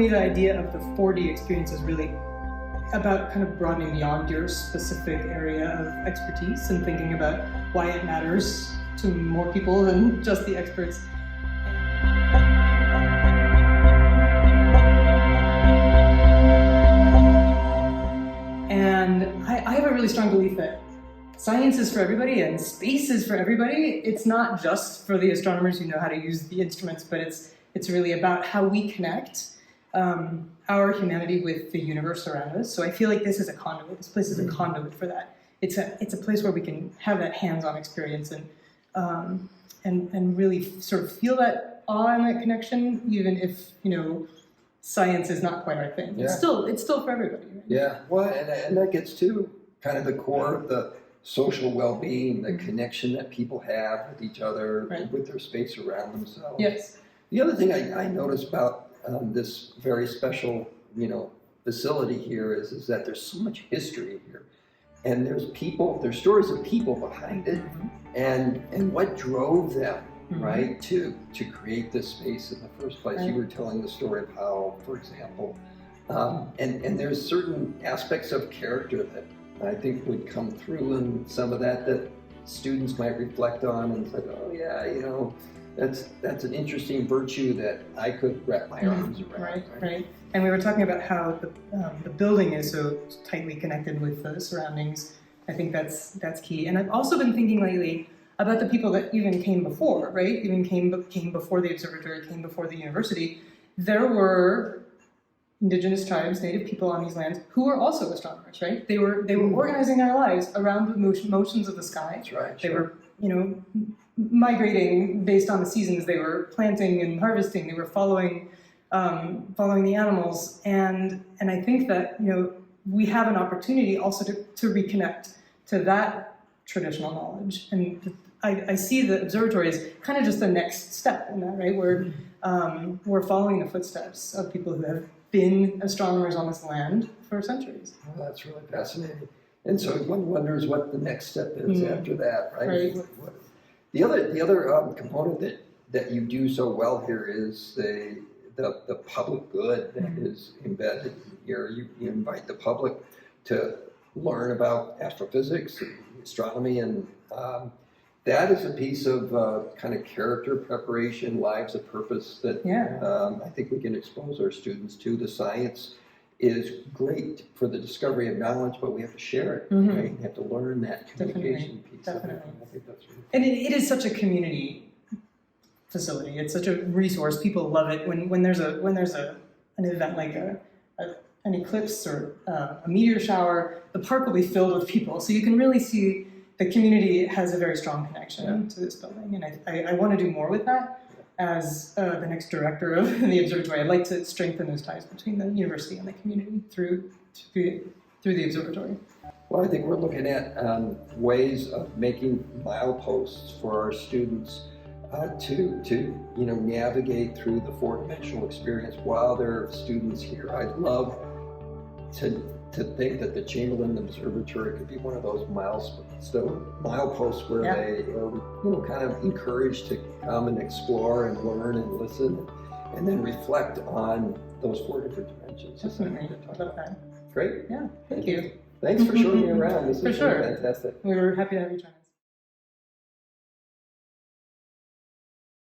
me, the idea of the 4D experience is really about kind of broadening beyond your specific area of expertise and thinking about why it matters to more people than just the experts. And I have a really strong belief that science is for everybody and space is for everybody. It's not just for the astronomers who know how to use the instruments, but it's really about how we connect our humanity with the universe around us. So I feel like this is a conduit. This place is a conduit for that. It's a place where we can have that hands-on experience and really sort of feel that awe and that connection, even if science is not quite our thing. Yeah. It's still for everybody. Right? Yeah. Well, and that gets to kind of the core of the social well-being, the connection that people have with each other, right, with their space around themselves. Yes. The other thing I noticed about this very special, facility here is that there's so much history here, and there's stories of people behind it, and what drove them, right, to create this space in the first place. Right. You were telling the story of how, for example, and there's certain aspects of character that I think would come through, and some of that students might reflect on and say, oh yeah, that's an interesting virtue that I could wrap my arms around. Right. And we were talking about how the building is so tightly connected with the surroundings. I think that's key. And I've also been thinking lately about the people that even came before, right? Even came before the observatory, came before the university. There were indigenous tribes, native people on these lands who were also astronomers, right? They were organizing their lives around the motions of the sky. That's right. They were, migrating based on the seasons. They were planting and harvesting. They were following the animals. And I think that, we have an opportunity also to reconnect to that traditional knowledge. And I see the observatory as kind of just the next step in that, right? We're following the footsteps of people who have been astronomers on this land for centuries. Well, that's really fascinating. And so one wonders what the next step is after that, right? The other component that you do so well here is the public good that is embedded here. You invite the public to learn about astrophysics and astronomy, and that is a piece of kind of character preparation, lives of purpose that I think we can expose our students to. The science is great for the discovery of knowledge, but we have to share it, right? We have to learn that communication piece. Definitely. I think that's really cool. And it is such a community facility. It's such a resource. People love it. When there's an event like an eclipse or a meteor shower, the park will be filled with people. So you can really see the community has a very strong connection to this building. And I want to do more with that. As the next director of the observatory, I'd like to strengthen those ties between the university and the community through the observatory. Well, I think we're looking at ways of making mileposts for our students to navigate through the four-dimensional experience while they're students here. I'd love to think that the Chamberlin Observatory could be one of those mileposts where they are kind of encouraged to come and explore and learn and listen and then reflect on those four different dimensions. Definitely. I love that. Great. Yeah, thank you. Thanks for showing me around. This is fantastic. We were happy to have you join.